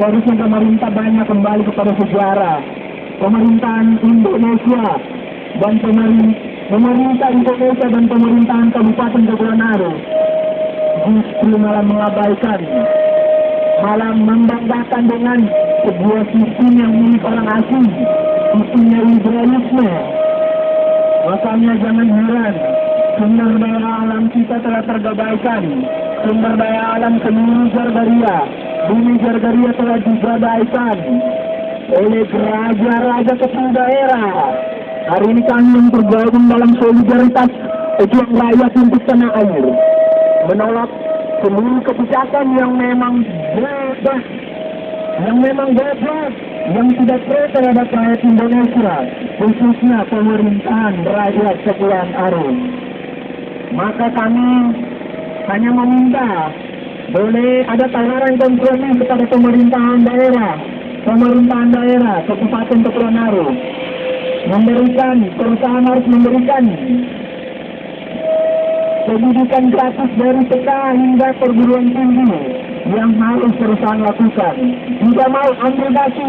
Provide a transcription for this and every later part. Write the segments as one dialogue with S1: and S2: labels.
S1: Seharusnya pemerintah banyak kembali kepada sejarah. Pemerintahan Indonesia dan pemerintah Indonesia dan pemerintahan Kabupaten Kepulauan Riau justru malah mengabaikan, malah membanggakan dengan sebuah sistem yang milik orang asing, sistemnya liberalisme. Makanya jangan heran, sumber daya alam kita telah tergabaikan, sumber daya alam seluruh Jargaria, bumi Jargaria telah digadaikan oleh raja-raja kepala daerah. Hari ini kami yang tergabung dalam solidaritas pejuang rakyat untuk tanah air, menolak seluruh kebijakan yang memang bebas, yang tidak pro terhadap rakyat Indonesia, khususnya pemerintahan rakyat Kepulauan Riau. Maka kami hanya meminta boleh ada tawaran kompromi kepada pemerintahan daerah Kabupaten Kepulauan Riau, perusahaan harus memberikan pendidikan gratis dari TK hingga perguruan tinggi yang harus perusahaan lakukan. Jika mau ambil dasi,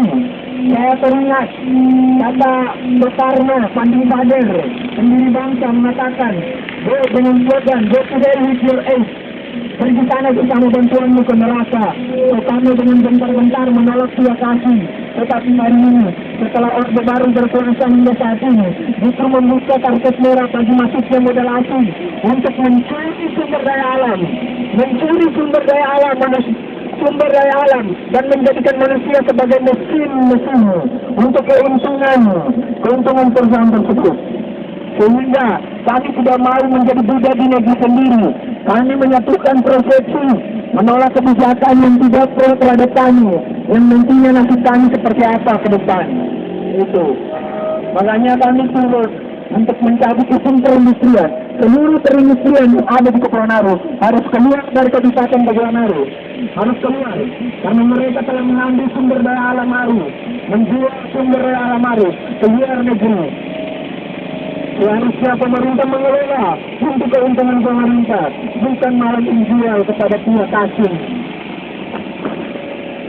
S1: saya teringat kata Soekarno, Panding Pader, pendiri bangsa mengatakan, go dengan slogan, go today with your age. Pergi sana bersama bantuanmu ke neraka. Soekarno dengan bentar-bentar menolak Tua Kasih. Tetapi hari ini, setelah Orde Baru berkuasa hingga saat ini, justru membuka karpet merah bagi masuknya modal asing untuk mencuri sumber daya alam, dan menjadikan manusia sebagai mesin untuk keuntungan perusahaan tersebut. Sehingga kami tidak mau menjadi budak di negeri sendiri. Kami menyatukan persepsi, menolak kebijakan yang tidak pro terhadap kami, yang nantinya nasib kami seperti apa ke depan. Itu. Makanya kami turut untuk mencabut izin perindustrian. Seluruh perindustrian yang ada di Kepulauan Riau harus keluar dari Kabupaten Kepulauan Riau. Harus keluar. Karena mereka telah mengambil sumber daya alam Riau, menjual sumber daya alam Riau ke luar negeri. Seharusnya pemerintah mengelola untuk keuntungan pemerintah, bukan malah menjual kepada pihak asing.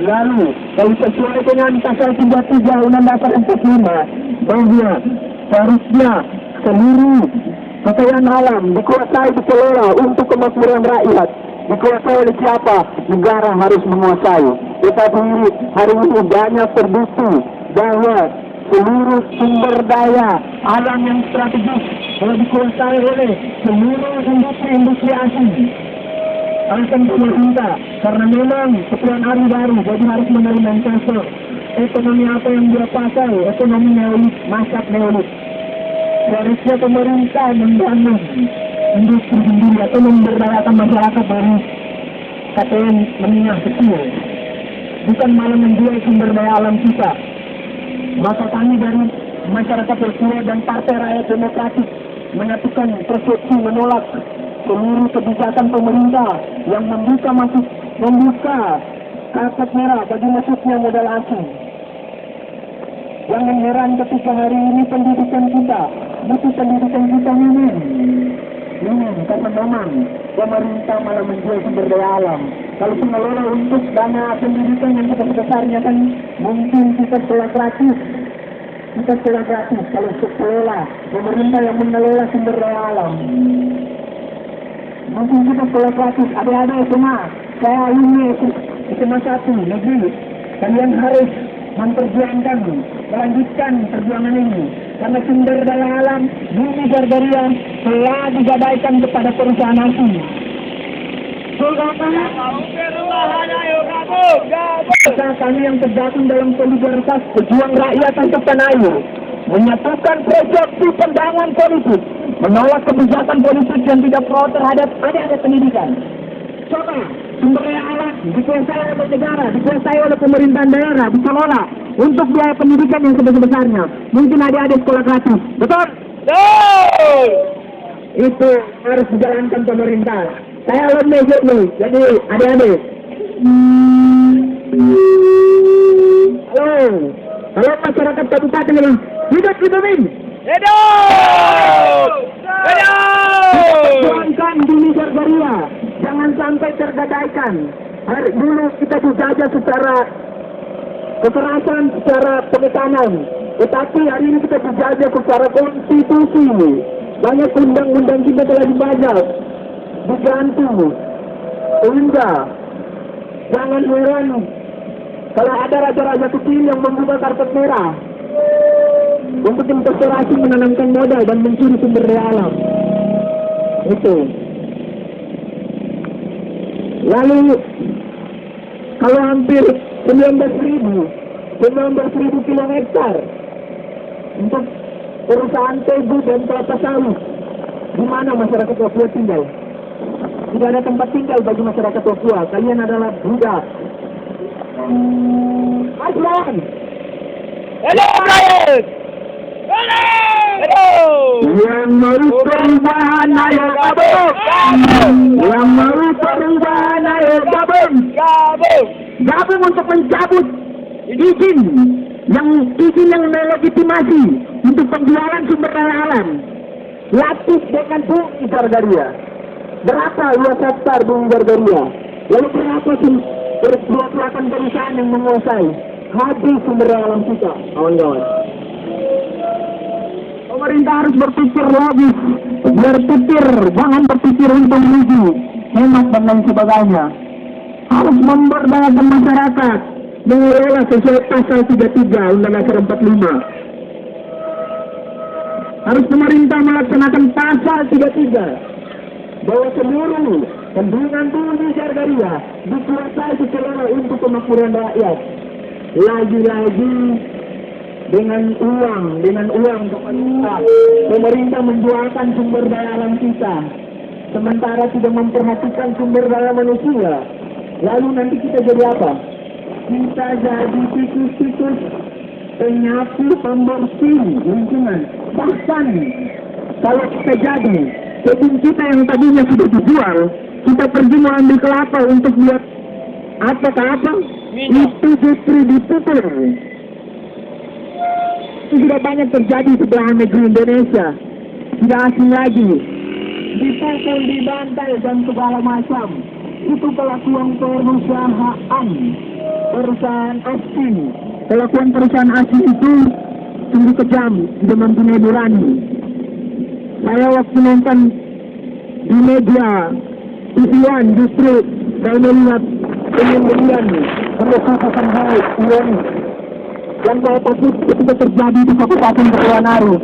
S1: Lalu, kalau sesuai dengan pasal 33 Undang-Undang 45, bahwa seharusnya seluruh kekayaan alam dikuasai, dikelola untuk kemakmuran rakyat. Dikuasai oleh siapa? Negara harus menguasai. Tetapi hari ini banyak terbukti bahwa seluruh sumber daya alam yang strategis telah dikuasai oleh seluruh industri asing. Alasan pemerintah, karena memang Kepulauan Riau baru, jadi harus menerima investor. Ekonomi apa yang dia pakai? Ekonomi neolit, masak neolit. Seharusnya pemerintah membangun industri sendiri atau memberdayakan masyarakat dari KTN menengah kecil, bukan malah menjual sumber daya alam kita. Maka kami dari masyarakat Persatuan dan Partai Rakyat Demokratik menyatukan persepsi menolak seluruh kebijakan pemerintah yang membuka karpet merah bagi masuknya modal asing. Jangan heran ketika hari ini pendidikan kita minim, karena memang pemerintah malah menjual sumber daya alam. Kalau mengelola untuk dana pendidikan yang sebesar-besarnya kan mungkin kita sekolah gratis. Kalau sekolah pemerintah yang mengelola sumber daya alam, mungkin kita sekolah gratis. Adik-adik semua, saya ini SMA 1 negeri, kalian harus memperjuangkan, melanjutkan perjuangan ini. Karena sumber daya alam bumi Jargaria telah digadaikan kepada perusahaan asing. Kami yang tergabung dalam solidaritas pejuang rakyat untuk tanah air, menyatukan persepsi pandangan politik, menolak kebijakan politik yang tidak pro terhadap adik-adik pendidikan. Coba sumber daya alam dikuasai oleh negara, dikuasai oleh pemerintahan daerah, dikelola untuk biaya pendidikan yang sebesar-besarnya. Mungkin adik-adik sekolah gratis, betul? Betul. Itu harus dijalankan pemerintah. Saya alumni nih, jadi adik-adik. Halo masyarakat kabupaten ini, hidup Min. Hidup. Perjuangkan bumi Jargaria, jangan sampai tergadaikan. Dulu kita dijajah secara kekerasan secara penekanan. Tetapi hari ini kita berjaga secara konstitusi. Banyak undang-undang kita telah dibajak, diganti, sehingga jangan heran kalau ada raja-raja kecil yang membuka karpet merah untuk investasi, menanamkan modal dan mencuri sumber daya alam. Itu. Lalu kalau hampir 19.000 kilometer untuk perusahaan tebu dan kelapa sawit, di mana masyarakat Papua tinggal? Tidak ada tempat tinggal bagi masyarakat Papua. Kalian adalah budak. Aslan!
S2: Hello, Brian! Hello!
S1: Yang mau perubahan ayo gabung! Yang mau perubahan ayo gabung! Gabung untuk mencabut izin yang melegitimasi untuk penjualan sumber daya alam. Lapis dengan bumi Gargaria. Berapa luas hektar bumi Gargaria? Lalu berapa perbuatan perusahaan yang menguasai? Habis sumber daya alam kita, kawan-kawan. Pemerintah harus berpikir logis, jangan berpikir untuk menuju hemat dan lain sebagainya. Harus memberdayakan masyarakat, mengelola sesuai pasal 33 Undang-Undang 45. Harus pemerintah melaksanakan pasal 33 bahwa seluruh bendungan bumi Gargaria dikuasai secara untuk kemakmuran rakyat. Lagi-lagi dengan uang pemerintah menjualkan sumber daya alam kita, sementara tidak memperhatikan sumber daya manusia. Lalu nanti kita jadi apa? Kita jadi tikus-tikus penyapu pembersih lingkungan. Bahkan kalau kita jadi kebun kita yang tadinya sudah dijual, kita pergi mau ambil kelapa untuk buat apa, itu justru ditutup. Itu sudah banyak terjadi di belahan negeri Indonesia. Tidak asing lagi. Dipukul, dibantai, dan segala macam. Itu kelakuan perusahaan asing. Kelakuan perusahaan asing itu sungguh kejam, tidak mempunyai nurani. Saya waktu nonton di media TV1 justru saya melihat pembelian pendekatan baik ironis. Yang saya takut ketika terjadi di Kabupaten Kepulauan Aru,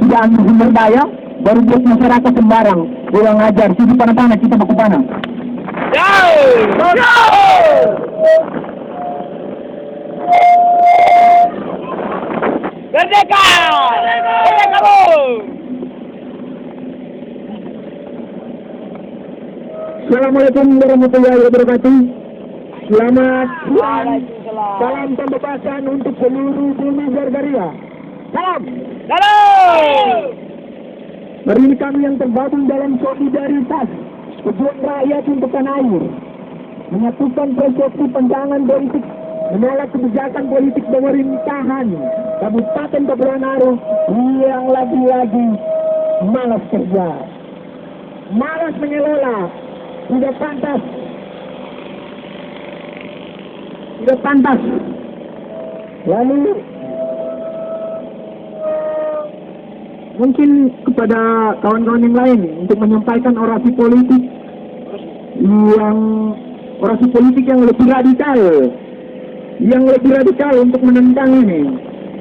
S1: tidak ambil sumber daya, baru buat masyarakat sembarang, kurang ajar. Sini panah-panah, kita baku panah.
S2: Merdeka! Merdeka, Bu!
S1: Assalamualaikum warahmatullahi wabarakatuh. Selamat siang. Salam pembebasan untuk seluruh bumi Gargaria. Salam.
S2: Salam!
S1: Hari ini kami yang tergabung dalam solidaritas pejuang rakyat untuk tanah air, menyatukan persepsi pandangan politik, menolak kebijakan politik pemerintahan Kabupaten Kepulauan Aru yang lagi-lagi malas kerja, malas mengelola, tidak pantas. Lalu mungkin kepada kawan-kawan yang lain untuk menyampaikan orasi politik yang lebih radikal untuk menentang ini,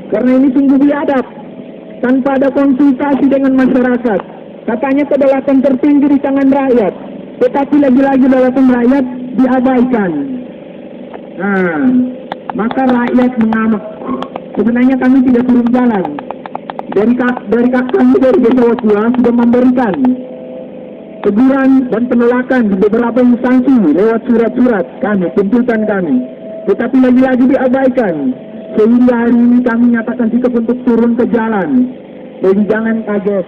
S1: karena ini sungguh biadab tanpa ada konsultasi dengan masyarakat. Katanya kedaulatan tertinggi di tangan rakyat, tetapi lagi-lagi kedaulatan rakyat diabaikan. Nah, maka rakyat mengamuk. Sebenarnya kami tidak turun jalan. Dari Desa Wasua sudah memberikan teguran dan penolakan di beberapa instansi lewat surat-surat kami, tuntutan kami. Tetapi lagi-lagi diabaikan. Sehingga hari ini kami nyatakan sikap untuk turun ke jalan. Jadi jangan kaget,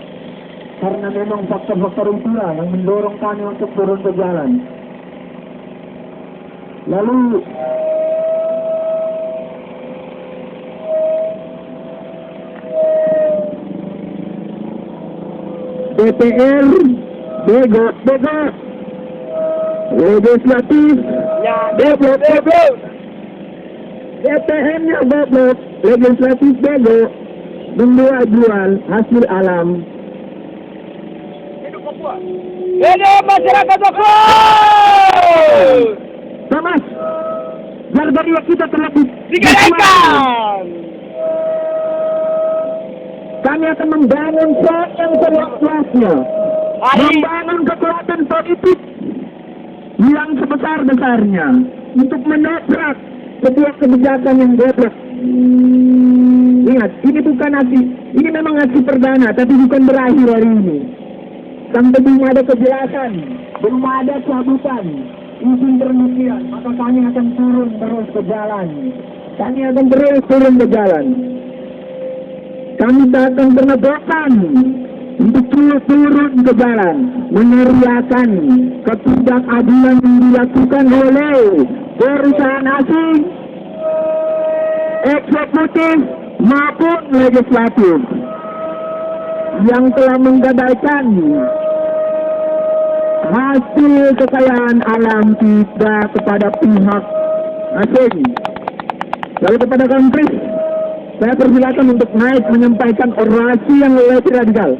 S1: karena memang faktor-faktor itulah yang mendorong kami untuk turun ke jalan. Lalu DPR bego, legislatif
S2: Ya,
S1: bego. DPR-nya goblok, legislatif bego, membuat jual hasil alam.
S2: Hidup masyarakat Papua!
S1: Mas, harga kita telah
S2: Digadaikan!
S1: Kami akan membangun yang seluas-luasnya, membangun kekuatan politik yang sebesar-besarnya untuk menabrak sebuah kebijakan yang goblok. Ingat, ini bukan aksi, ini memang aksi perdana, tapi bukan berakhir hari ini. Sampai belum ada kejelasan, belum ada cabutan izin penelitian, maka kami akan turun terus ke jalan. Kami akan terus turun ke jalan. Kami tak akan pernah bosan untuk turun ke jalan, meneriakan ketidakadilan yang dilakukan oleh perusahaan asing, eksekutif maupun legislatif yang telah menggadaikan hasil kekayaan alam kita kepada pihak asing. Lalu kepada kampus, saya persilakan untuk naik menyampaikan orasi yang lebih radikal.